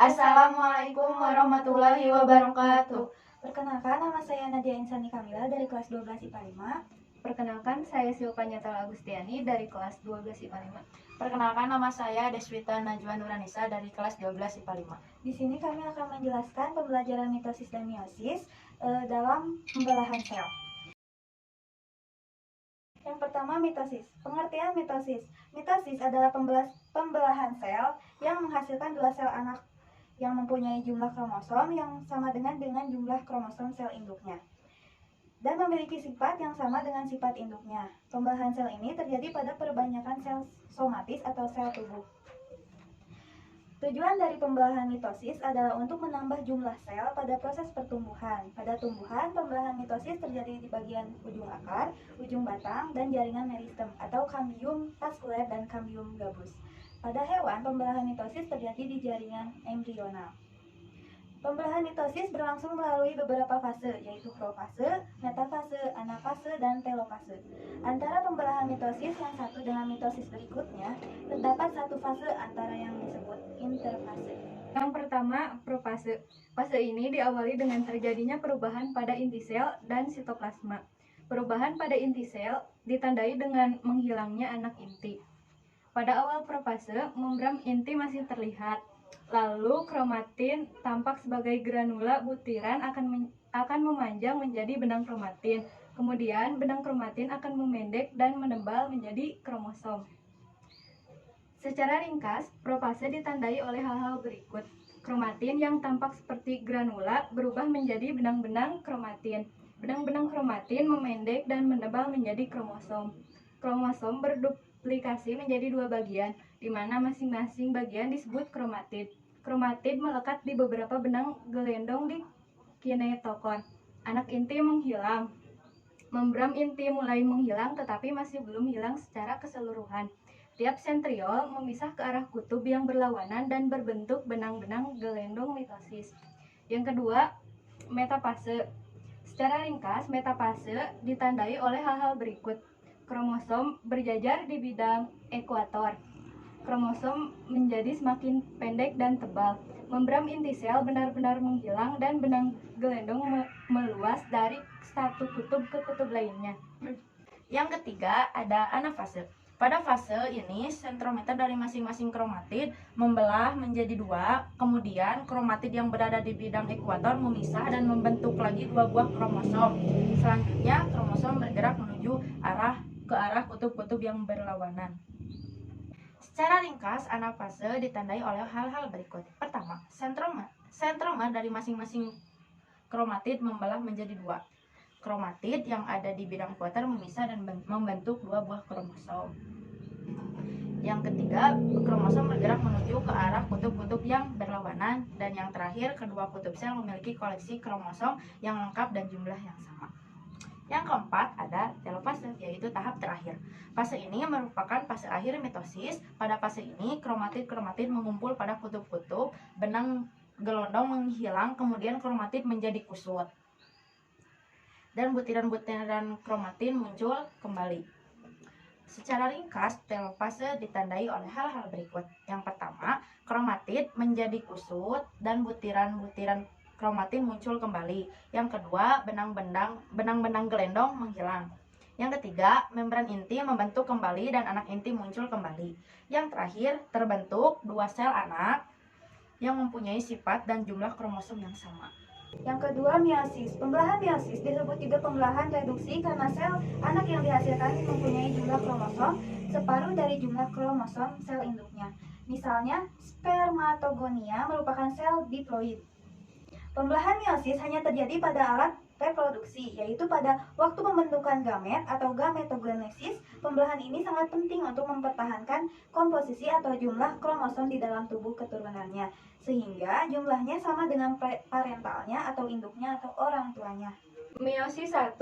Assalamualaikum warahmatullahi wabarakatuh. Perkenalkan, nama saya Nadia Insani Kamila dari kelas 12 IPA 5. Perkenalkan, saya Silvania Tala Agustiani dari kelas 12 IPA 5. Perkenalkan, nama saya Deswita Najwa Nuranisa dari kelas 12 IPA 5. Di sini kami akan menjelaskan pembelajaran mitosis dan meiosis dalam pembelahan sel. Yang pertama, mitosis. Pengertian mitosis. Mitosis adalah pembelahan sel yang menghasilkan dua sel anak yang mempunyai jumlah kromosom yang sama dengan jumlah kromosom sel induknya dan memiliki sifat yang sama dengan sifat induknya. Pembelahan sel ini terjadi pada perbanyakan sel somatis atau sel tubuh. Tujuan dari pembelahan mitosis adalah untuk menambah jumlah sel pada proses pertumbuhan. Pada tumbuhan, pembelahan mitosis terjadi di bagian ujung akar, ujung batang, dan jaringan meristem atau kambium vaskuler dan kambium gabus. Pada hewan, pembelahan mitosis terjadi di jaringan embrional. Pembelahan mitosis berlangsung melalui beberapa fase, yaitu profase, metafase, anafase, dan telofase. Antara pembelahan mitosis yang satu dengan mitosis berikutnya, terdapat satu fase antara yang disebut interfase. Yang pertama, profase. Fase ini diawali dengan terjadinya perubahan pada inti sel dan sitoplasma. Perubahan pada inti sel ditandai dengan menghilangnya anak inti. Pada awal profase, membran inti masih terlihat. Lalu kromatin tampak sebagai granula butiran akan memanjang menjadi benang kromatin. Kemudian benang kromatin akan memendek dan menebal menjadi kromosom. Secara ringkas, profase ditandai oleh hal-hal berikut. Kromatin yang tampak seperti granula berubah menjadi benang-benang kromatin. Benang-benang kromatin memendek dan menebal menjadi kromosom. Kromosom berduplikasi menjadi dua bagian, di mana masing-masing bagian disebut kromatid. Kromatid melekat di beberapa benang gelendong di kinetokon. Anak inti menghilang. Membran inti mulai menghilang tetapi masih belum hilang secara keseluruhan. Tiap sentriol memisah ke arah kutub yang berlawanan dan berbentuk benang-benang gelendong mitosis. Yang kedua, metafase. Secara ringkas, metafase ditandai oleh hal-hal berikut. Kromosom berjajar di bidang ekuator. Kromosom menjadi semakin pendek dan tebal. Membran inti sel benar-benar menghilang dan benang gelendong meluas dari satu kutub ke kutub lainnya. Yang ketiga, ada anafase. Pada fase ini, sentrometer dari masing-masing kromatid membelah menjadi dua, kemudian kromatid yang berada di bidang ekuator memisah dan membentuk lagi dua buah kromosom. Selanjutnya, kromosom bergerak menuju ke arah kutub-kutub yang berlawanan. Secara ringkas, anafase ditandai oleh hal-hal berikut. Pertama, sentromer dari masing-masing kromatid membelah menjadi dua. Kromatid yang ada di bidang ekuator memisah dan membentuk dua buah kromosom. Yang ketiga, kromosom bergerak menuju ke arah kutub-kutub yang berlawanan. Dan yang terakhir, kedua kutub sel memiliki koleksi kromosom yang lengkap dan jumlah yang sama. Yang keempat, ada telofase, yaitu tahap terakhir. Fase ini merupakan fase akhir mitosis. Pada fase ini, kromatid-kromatid mengumpul pada kutub-kutub, benang gelondong menghilang, kemudian kromatid menjadi kusut. Dan butiran-butiran kromatin muncul kembali. Secara ringkas, telofase ditandai oleh hal-hal berikut. Yang pertama, kromatid menjadi kusut dan butiran-butiran kromatin muncul kembali. Yang kedua, benang-benang gelendong menghilang. Yang ketiga, membran inti membentuk kembali dan anak inti muncul kembali. Yang terakhir, terbentuk dua sel anak yang mempunyai sifat dan jumlah kromosom yang sama. Yang kedua, meiosis. Pembelahan meiosis disebut juga pembelahan reduksi karena sel anak yang dihasilkan mempunyai jumlah kromosom separuh dari jumlah kromosom sel induknya. Misalnya, spermatogonia merupakan sel diploid. Pembelahan meiosis hanya terjadi pada alat reproduksi, yaitu pada waktu pembentukan gamet atau gametogenesis. Pembelahan ini sangat penting untuk mempertahankan komposisi atau jumlah kromosom di dalam tubuh keturunannya, sehingga jumlahnya sama dengan parentalnya atau induknya atau orang tuanya. Meiosis 1.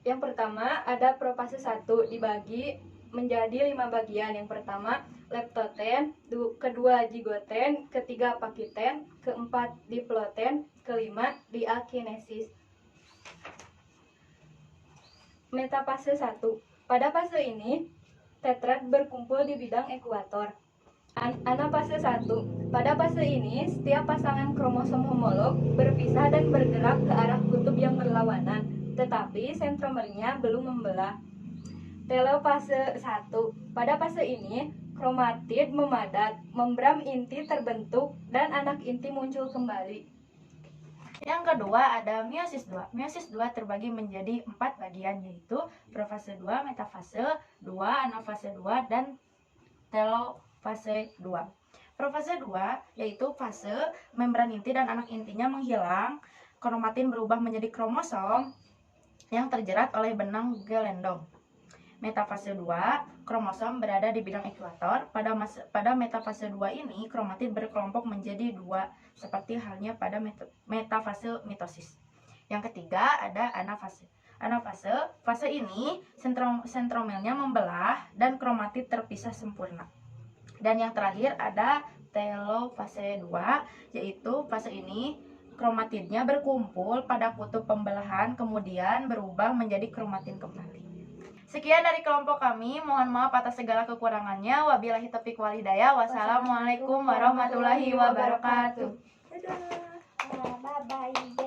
Yang pertama, ada profase 1 dibagi menjadi 5 bagian. Yang pertama, leptoten, kedua zigoten, ketiga pakiten, keempat diploten, kelima diakinesis. Metafase 1. Pada fase ini, tetrad berkumpul di bidang ekuator. Anafase 1. Pada fase ini, setiap pasangan kromosom homolog berpisah dan bergerak ke arah kutub yang berlawanan, tetapi sentromernya belum membelah. Telofase 1. Pada fase ini, kromatid memadat, membran inti terbentuk, dan anak inti muncul kembali. Yang kedua ada meiosis 2. Meiosis 2 terbagi menjadi 4 bagian, yaitu profase 2, metafase 2, anafase 2, dan telofase 2. Profase 2 yaitu fase membran inti dan anak intinya menghilang, kromatin berubah menjadi kromosom yang terjerat oleh benang gelendong. Metafase 2, kromosom berada di bidang ekuator. Pada metafase 2 ini, kromatid berkelompok menjadi 2, seperti halnya pada metafase mitosis. Yang ketiga ada anafase. Anafase, fase ini sentromelnya membelah dan kromatid terpisah sempurna. Dan yang terakhir ada telofase 2, yaitu fase ini kromatidnya berkumpul pada kutub pembelahan, kemudian berubah menjadi kromatin kembali. Sekian dari kelompok kami, mohon maaf atas segala kekurangannya. Wabillahi taufiq wal hidayah. Wassalamualaikum warahmatullahi wabarakatuh. Dadah. Bye bye.